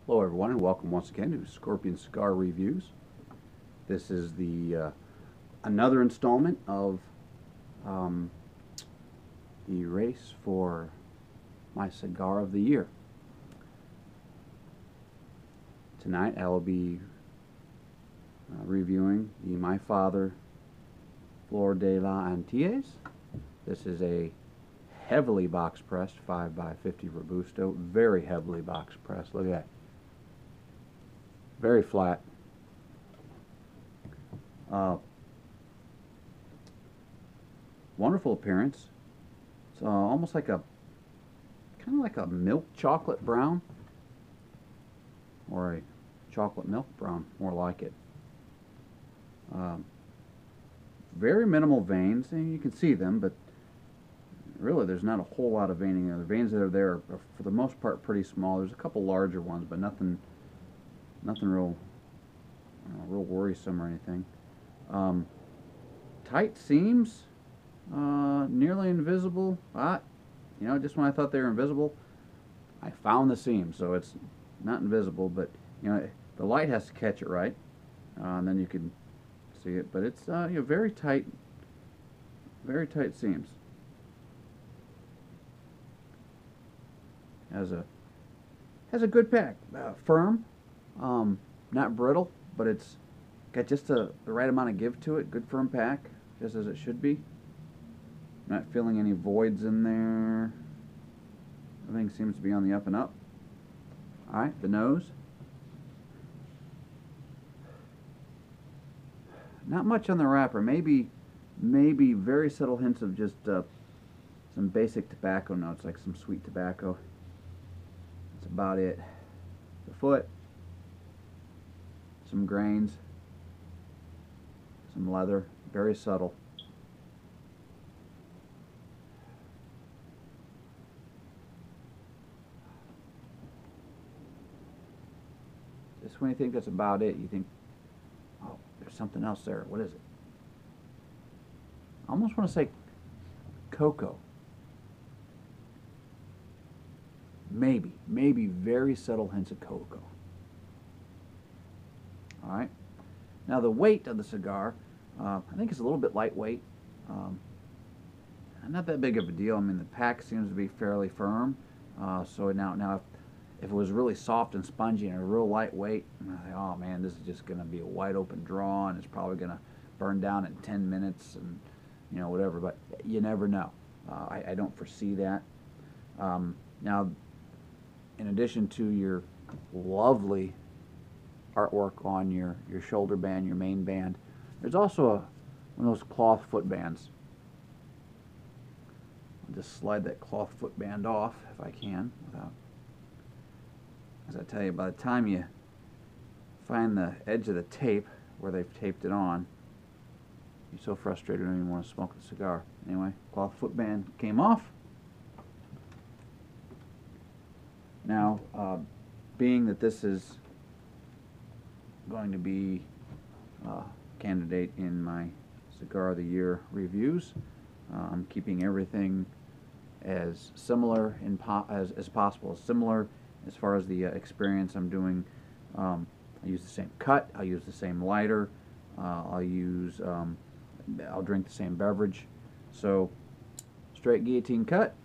Hello everyone and welcome once again to Scorpion Cigar Reviews. This is the another installment of the race for my cigar of the year. Tonight I will be reviewing the My Father Flor de la Antilles. This is a heavily box pressed 5x50 Robusto, very heavily box pressed. Look at that. Very flat. Wonderful appearance. It's almost like kind of like a milk chocolate brown, or a chocolate milk brown, more like it. Very minimal veins, and you can see them, but really there's not a whole lot of veining. The veins that are there are for the most part pretty small. There's a couple larger ones, but nothing real worrisome or anything. Tight seams, nearly invisible. Just when I thought they were invisible, I found the seam, so it's not invisible, but the light has to catch it right, and then you can see it. But it's very tight seams. Has a good pack, firm. Not brittle, but it's got just the right amount of give to it. Good firm pack, just as it should be. Not feeling any voids in there. Everything seems to be on the up and up. Alright, the nose. Not much on the wrapper. Maybe very subtle hints of just some basic tobacco notes, like some sweet tobacco. That's about it. The foot. Some grains, some leather, very subtle. Just when you think that's about it, you think, oh, there's something else there. What is it? I almost want to say cocoa. Maybe very subtle hints of cocoa. Alright, now the weight of the cigar, I think it's a little bit lightweight. Not that big of a deal. I mean, the pack seems to be fairly firm. So now if it was really soft and spongy and a real lightweight, I think, oh man, this is just going to be a wide open draw, and it's probably going to burn down in 10 minutes and whatever. But you never know. I don't foresee that. Now, in addition to your lovely artwork on your shoulder band, your main band, there's also one of those cloth foot bands. I'll just slide that cloth foot band off if I can, without, as I tell you, by the time you find the edge of the tape where they've taped it on, you're so frustrated you don't even want to smoke the cigar. Anyway, cloth foot band came off. Now, being that this is going to be a candidate in my Cigar of the Year reviews, I'm keeping everything as similar as possible, similar as far as the experience. I'm doing, I use the same cut, I'll use the same lighter, I'll drink the same beverage. So, straight guillotine cut.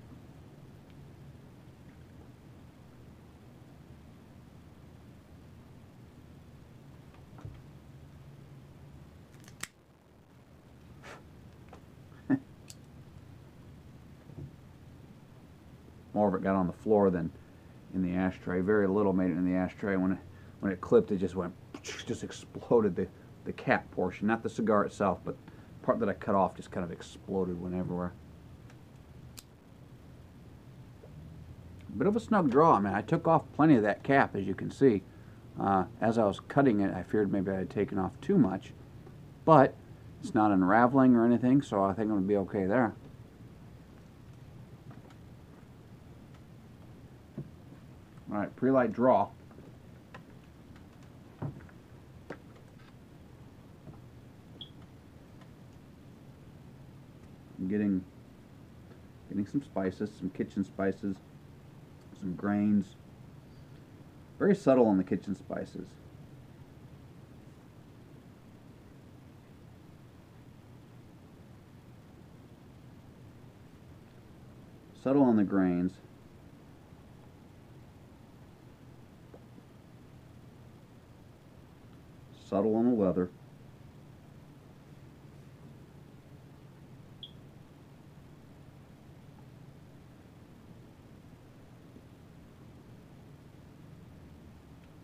More of it got on the floor than in the ashtray. Very little made it in the ashtray. When it clipped, it just exploded. The cap portion, not the cigar itself, but the part that I cut off just kind of exploded, went everywhere. Bit of a snug draw. I mean, I took off plenty of that cap, as you can see. As I was cutting it, I feared maybe I had taken off too much, but it's not unraveling or anything, so I think I'm going to be okay there. Alright, pre-light draw. I'm getting some spices, some kitchen spices, some grains, Very subtle on the kitchen spices. Subtle on the grains. Subtle on the leather.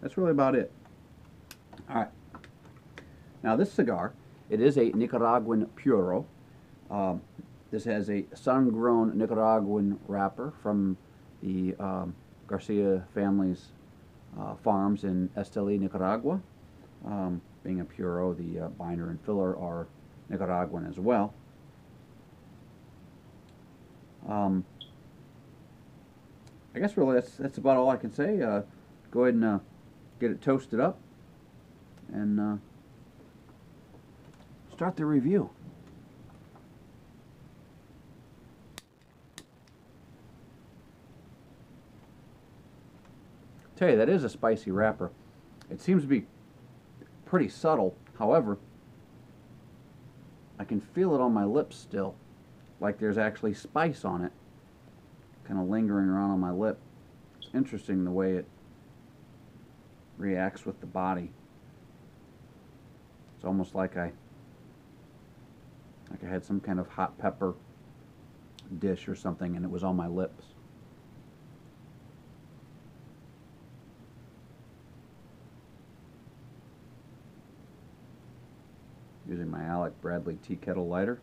That's really about it. All right. Now this cigar, it is a Nicaraguan Puro. This has a sun-grown Nicaraguan wrapper from the Garcia family's farms in Esteli, Nicaragua. Being a Puro, the binder and filler are Nicaraguan as well. I guess really that's about all I can say. Go ahead and get it toasted up and start the review. Tell you, that is a spicy wrapper. It seems to be pretty subtle. However, I can feel it on my lips still, like there's actually spice on it, kind of lingering around on my lip. It's interesting the way it reacts with the body. It's almost like I had some kind of hot pepper dish or something and it was on my lips. Using my Alec Bradley tea kettle lighter.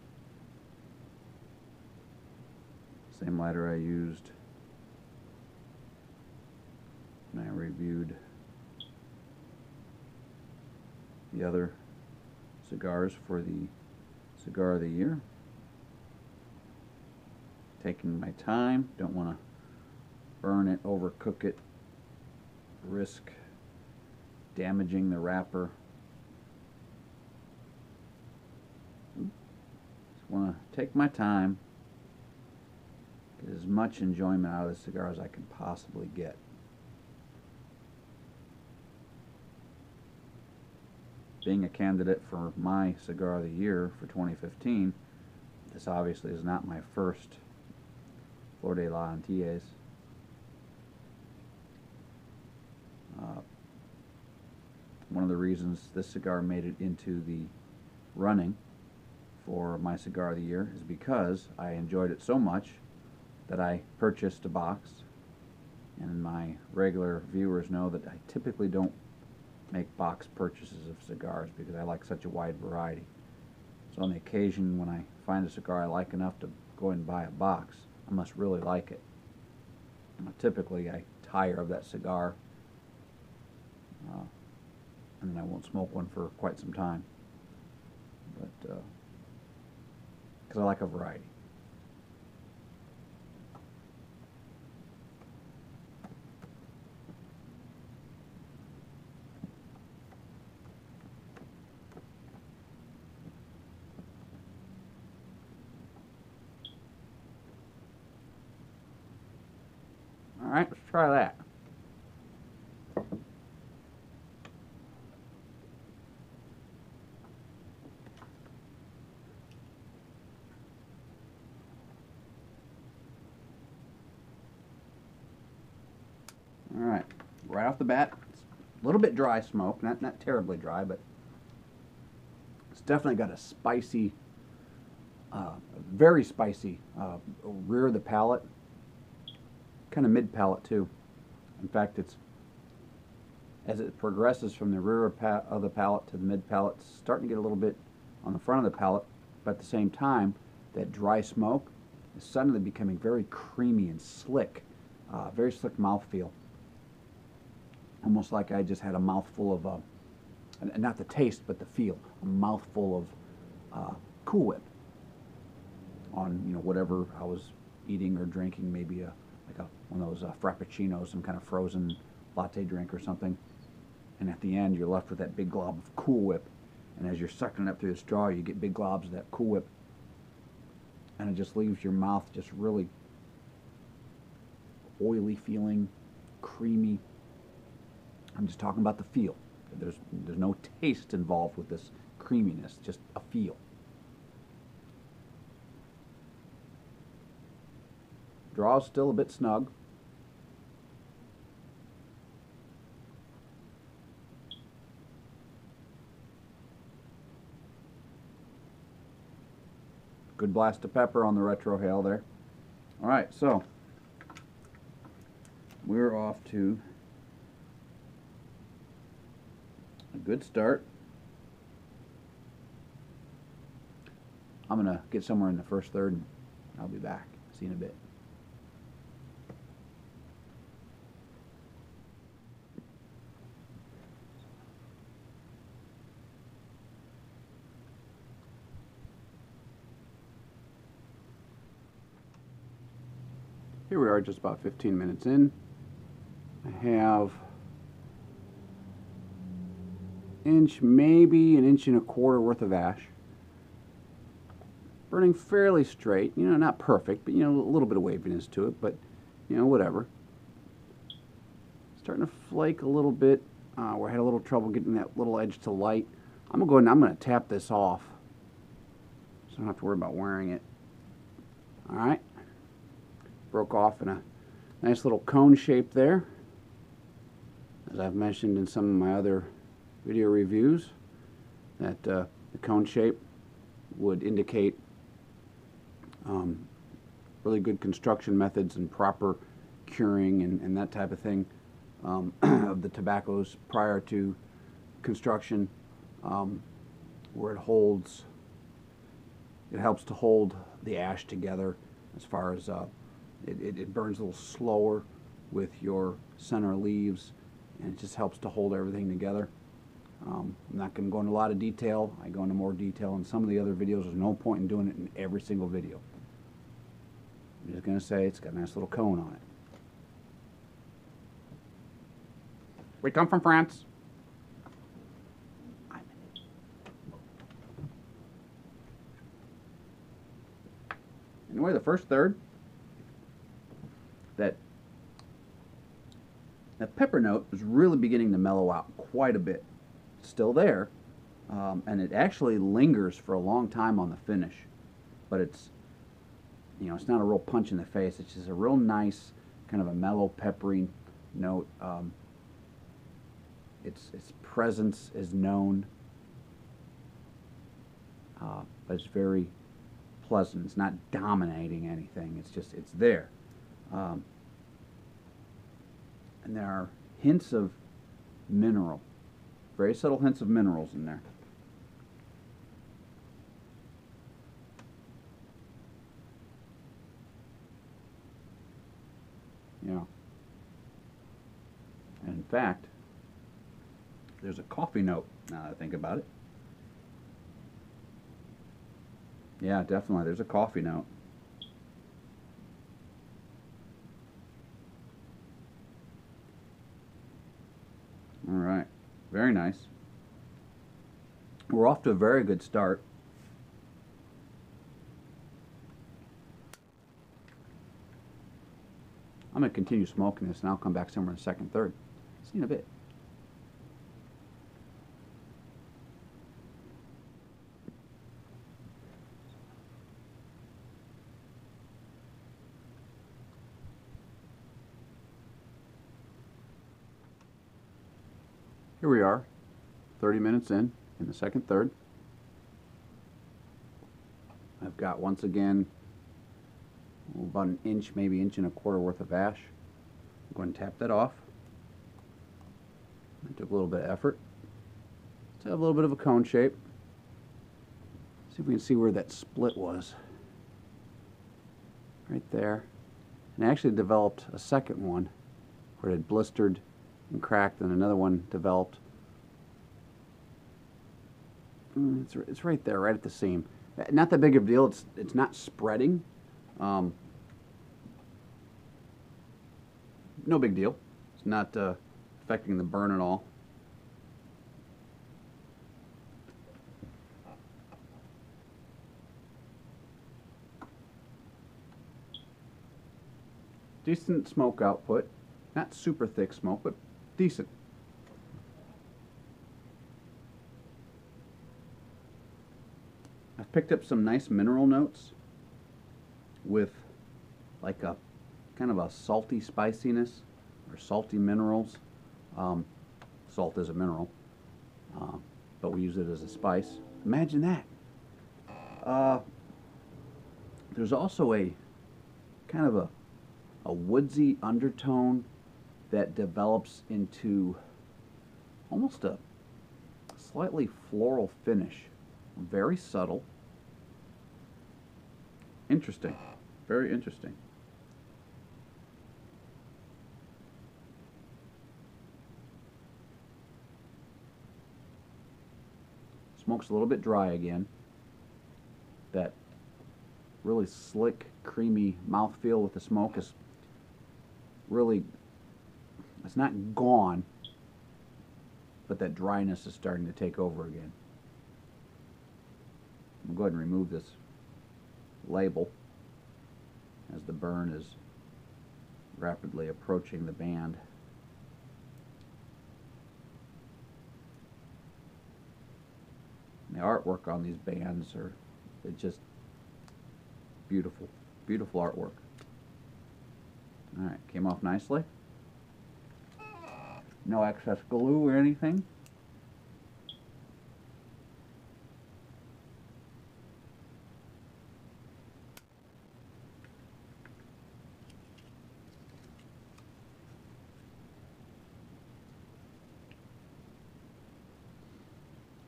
Same lighter I used when I reviewed the other cigars for the Cigar of the Year. Taking my time, don't want to burn it, overcook it, risk damaging the wrapper. Just want to take my time, get as much enjoyment out of the cigar as I can possibly get. Being a candidate for my Cigar of the Year for 2015, this obviously is not my first Flor de la Antilles. One of the reasons this cigar made it into the running for my Cigar of the Year is because I enjoyed it so much that I purchased a box, and my regular viewers know that I typically don't make box purchases of cigars because I like such a wide variety. So on the occasion when I find a cigar I like enough to go and buy a box, I must really like it. Typically I tire of that cigar and then I won't smoke one for quite some time, but because I like a variety. All right, let's try that. All right, right off the bat, it's a little bit dry smoke, not terribly dry, but it's definitely got a spicy, very spicy rear of the palate, kind of mid palate too. In fact, it's as it progresses from the rear of the palate to the mid palate, it's starting to get a little bit on the front of the palate, but at the same time, that dry smoke is suddenly becoming very creamy and slick, very slick mouthfeel. Almost like I just had a mouthful of, not the taste, but the feel, a mouthful of Cool Whip on, you know, whatever I was eating or drinking, maybe one of those frappuccinos, some kind of frozen latte drink or something. And at the end, you're left with that big glob of Cool Whip. And as you're sucking it up through the straw, you get big globs of that Cool Whip. And it just leaves your mouth just really oily feeling, creamy. I'm just talking about the feel. There's no taste involved with this creaminess, just a feel. Draw is still a bit snug. Good blast of pepper on the retrohale there. All right, so we're off to a good start. I'm gonna get somewhere in the first third and I'll be back. See you in a bit. Here we are, just about 15 minutes in. I have inch, maybe an inch and a quarter worth of ash. Burning fairly straight, you know, not perfect, but you know, a little bit of waviness to it, but you know, whatever. Starting to flake a little bit. We had a little trouble getting that little edge to light. I'm gonna go ahead and I'm gonna tap this off, so I don't have to worry about wearing it. All right. Broke off in a nice little cone shape there. As I've mentioned in some of my other video reviews, that the cone shape would indicate really good construction methods and proper curing and that type of thing of the tobaccos prior to construction, where it helps to hold the ash together as far as it burns a little slower with your center leaves, and it just helps to hold everything together. I'm not going to go into a lot of detail. I go into more detail in some of the other videos. There's no point in doing it in every single video. I'm just going to say it's got a nice little cone on it. We come from France. Anyway, the first third, that pepper note is really beginning to mellow out quite a bit. It's still there, and it actually lingers for a long time on the finish, but it's, you know, it's not a real punch in the face. It's just a real nice kind of a mellow, peppery note. Its presence is known, but it's very pleasant. It's not dominating anything. It's just, it's there. And there are hints of mineral, very subtle hints of minerals in there. Yeah. And in fact, there's a coffee note, now that I think about it. Yeah, definitely, there's a coffee note. All right, very nice. We're off to a very good start. I'm going to continue smoking this, and I'll come back somewhere in the second, third. See you in a bit. Here we are, 30 minutes in the second third. I've got, once again, about an inch, maybe inch and a quarter worth of ash. I'm going to tap that off. I took a little bit of effort. Let's have a little bit of a cone shape. See if we can see where that split was. Right there. And I actually developed a second one where it had blistered and cracked, and another one developed. It's right there, right at the seam. Not that big of a deal. It's not spreading. No big deal. It's not affecting the burn at all. Decent smoke output. Not super thick smoke, but decent. I've picked up some nice mineral notes with like a kind of a salty spiciness or salty minerals. Um, Salt is a mineral, uh, but we use it as a spice. Imagine that. Uh, there's also a kind of a woodsy undertone that develops into almost a slightly floral finish. Very subtle. Interesting. Very interesting. Smoke's a little bit dry again. That really slick, creamy mouthfeel with the smoke is really, it's not gone, but that dryness is starting to take over again. I'll go ahead and remove this label as the burn is rapidly approaching the band. The artwork on these bands are just beautiful, beautiful artwork. All right, came off nicely. No excess glue or anything.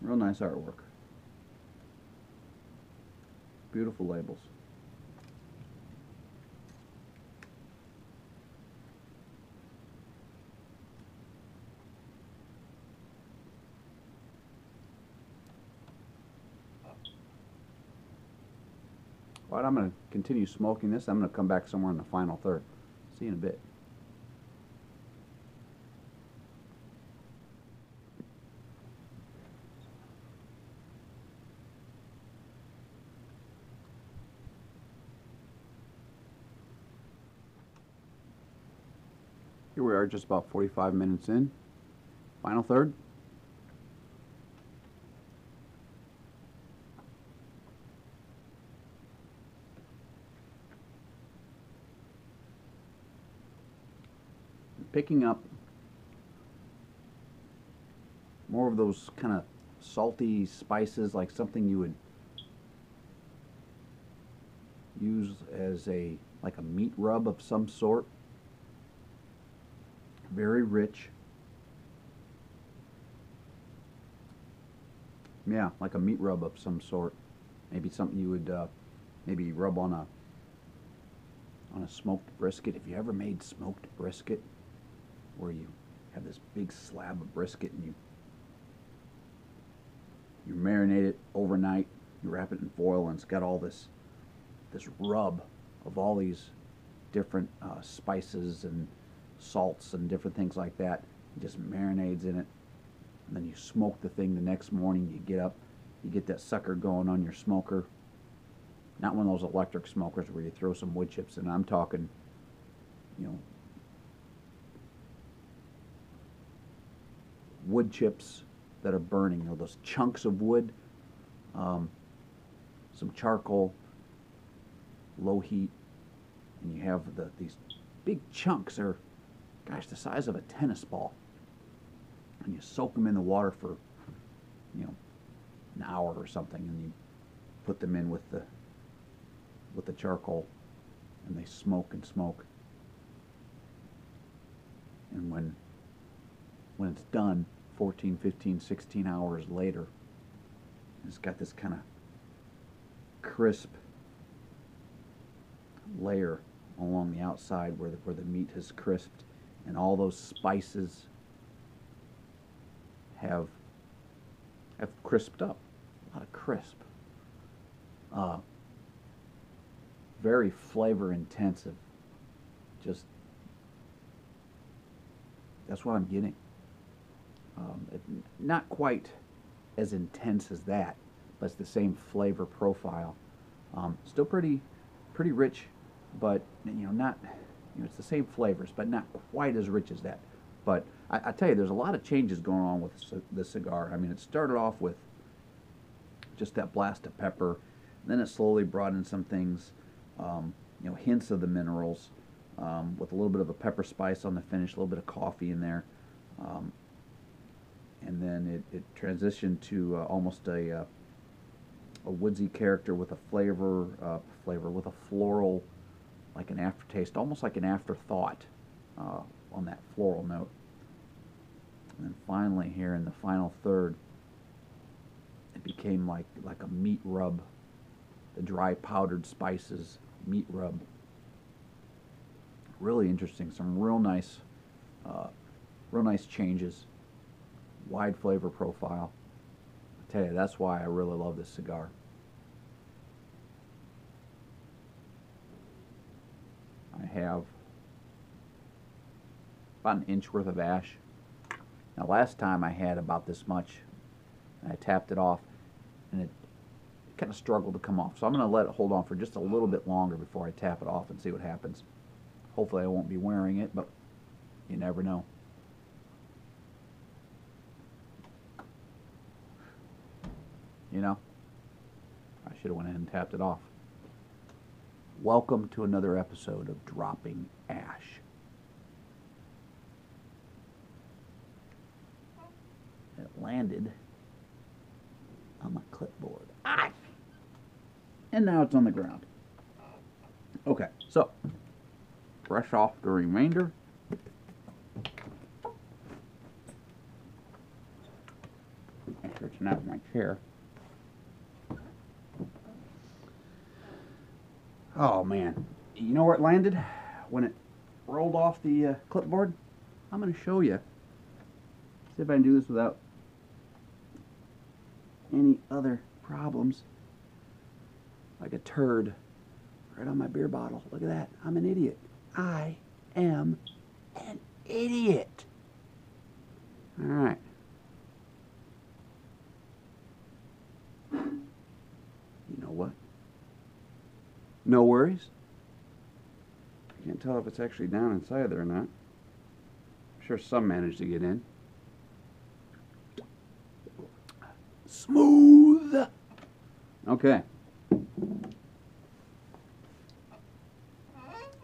Real nice artwork. Beautiful labels. All right, I'm going to continue smoking this. I'm going to come back somewhere in the final third. See you in a bit. Here we are, just about 45 minutes in. Final third. Picking up more of those kind of salty spices, like something you would use as like a meat rub of some sort. Very rich. Yeah, like a meat rub of some sort. Maybe something you would maybe rub on a smoked brisket. If you ever made smoked brisket, where you have this big slab of brisket and you marinate it overnight, you wrap it in foil, and it's got all this rub of all these different spices and salts and different things like that. It just marinades in it, and then you smoke the thing the next morning. You get up, you get that sucker going on your smoker. Not one of those electric smokers where you throw some wood chips in. I'm talking, you know, wood chips that are burning, you know, those chunks of wood, some charcoal, low heat, and you have these big chunks are, gosh, the size of a tennis ball, and you soak them in the water for, you know, an hour or something, and you put them in with the charcoal, and they smoke and smoke, and when it's done, 14, 15, 16 hours later, it's got this kind of crisp layer along the outside where the meat has crisped, and all those spices have crisped up. A lot of crisp. Very flavor intensive. Just, that's what I'm getting. Not quite as intense as that, but it's the same flavor profile. Still pretty rich, but not, it's the same flavors, but not quite as rich as that. But I tell you, there's a lot of changes going on with the cigar. I mean, it started off with just that blast of pepper. Then it slowly brought in some things, hints of the minerals, with a little bit of a pepper spice on the finish, a little bit of coffee in there. And then it transitioned to almost a woodsy character with a flavor with a floral, like an aftertaste, almost like an afterthought on that floral note. And then finally here in the final third, it became like a meat rub, the dry powdered spices meat rub. Really interesting, some real nice changes, wide flavor profile. I tell you, that's why I really love this cigar. I have about an inch worth of ash. Now last time I had about this much, and I tapped it off, and it kind of struggled to come off. So I'm going to let it hold on for just a little bit longer before I tap it off and see what happens. Hopefully I won't be wearing it, but you never know. You know, I should have went ahead and tapped it off. Welcome to another episode of Dropping Ash. It landed on my clipboard. Ah! And now it's on the ground. Okay, so brush off the remainder. Make sure it's not in my chair. Oh man, you know where it landed when it rolled off the clipboard? I'm going to show you. See if I can do this without any other problems. Like a turd right on my beer bottle. Look at that. I'm an idiot. I am an idiot. All right. You know what? No worries. I can't tell if it's actually down inside there or not. I'm sure some managed to get in. Smooth. Okay.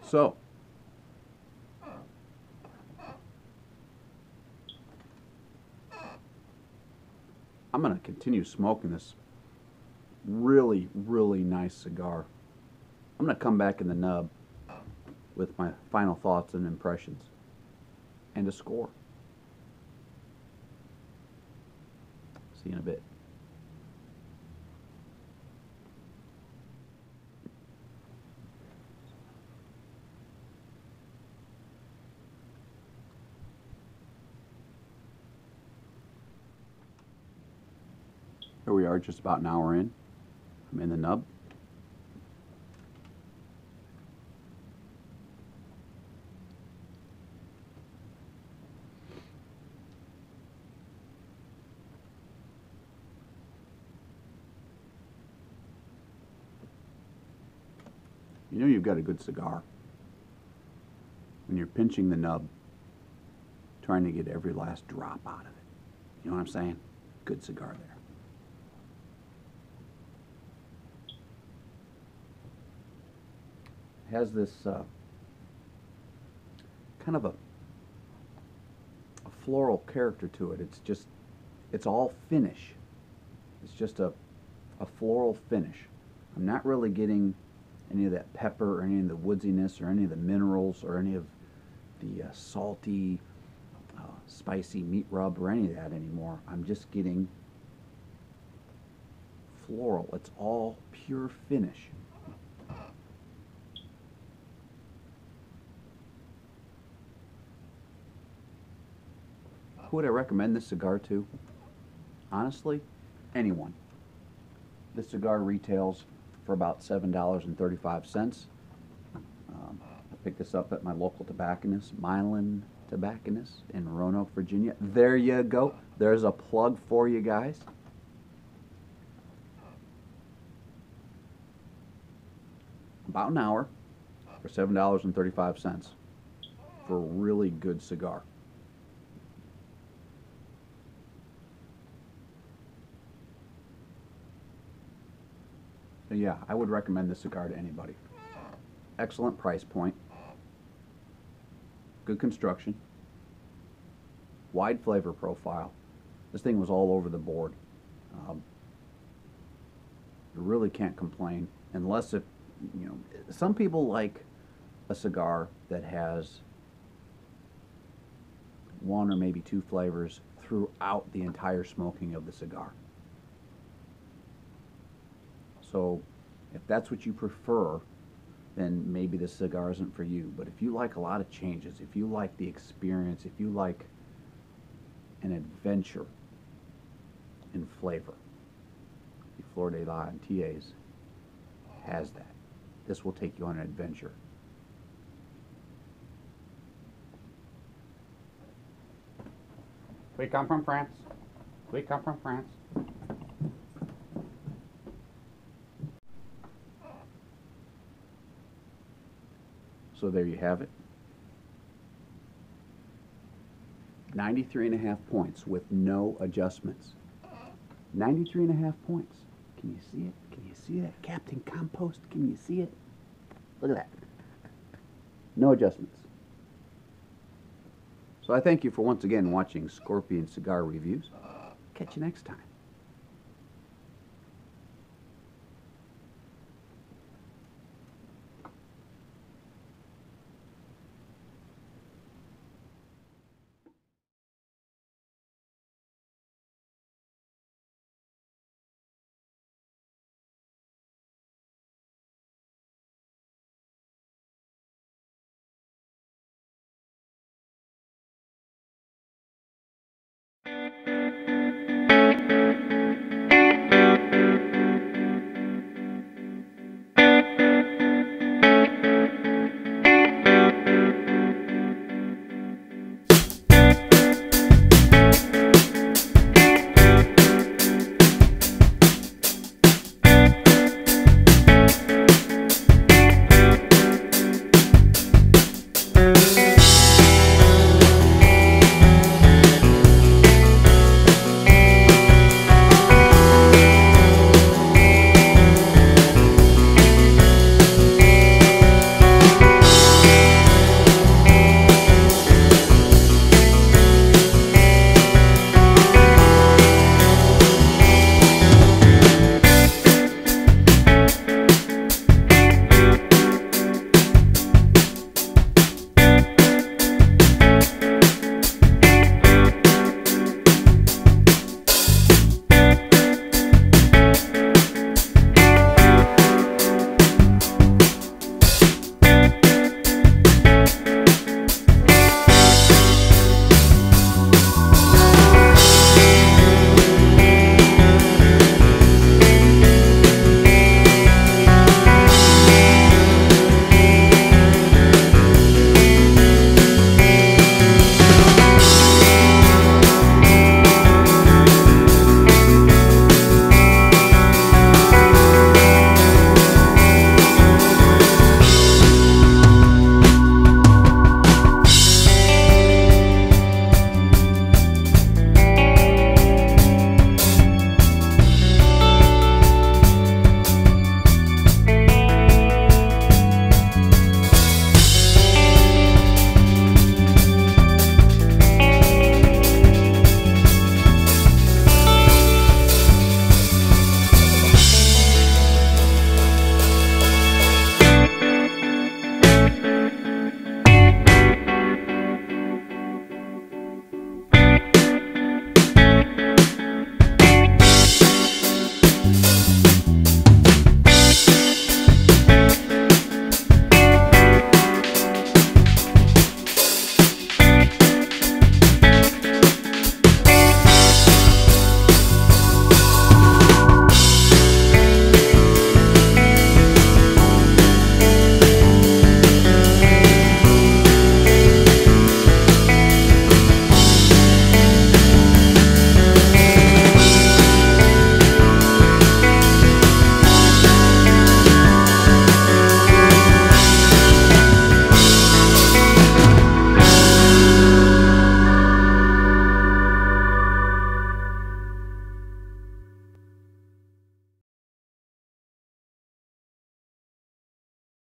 So, I'm going to continue smoking this really, really nice cigar. I'm going to come back in the nub with my final thoughts and impressions and a score. See you in a bit. Here we are, just about an hour in. I'm in the nub. You know you've got a good cigar when you're pinching the nub, trying to get every last drop out of it. You know what I'm saying? Good cigar there. It has this kind of a floral character to it. It's all finish. It's just a floral finish. I'm not really getting any of that pepper or any of the woodsiness or any of the minerals or any of the salty, spicy meat rub or any of that anymore. I'm just getting floral. It's all pure finish. Who would I recommend this cigar to? Honestly, anyone. This cigar retails for about $7.35. I picked this up at my local tobacconist, Milan Tobacconist in Roanoke, Virginia. There you go. There's a plug for you guys. About an hour for $7.35 for a really good cigar. Yeah, I would recommend this cigar to anybody. Excellent price point, good construction, wide flavor profile. This thing was all over the board. You really can't complain unless it, you know, some people like a cigar that has one or maybe two flavors throughout the entire smoking of the cigar. So if that's what you prefer, then maybe this cigar isn't for you. But if you like a lot of changes, if you like the experience, if you like an adventure in flavor, the Flor de la Antilles has that. This will take you on an adventure. We come from France. We come from France. So there you have it. 93.5 points with no adjustments. 93.5 points. Can you see it? Can you see that? Captain Compost, can you see it? Look at that. No adjustments. So I thank you for once again watching Scorpion Cigar Reviews. Catch you next time.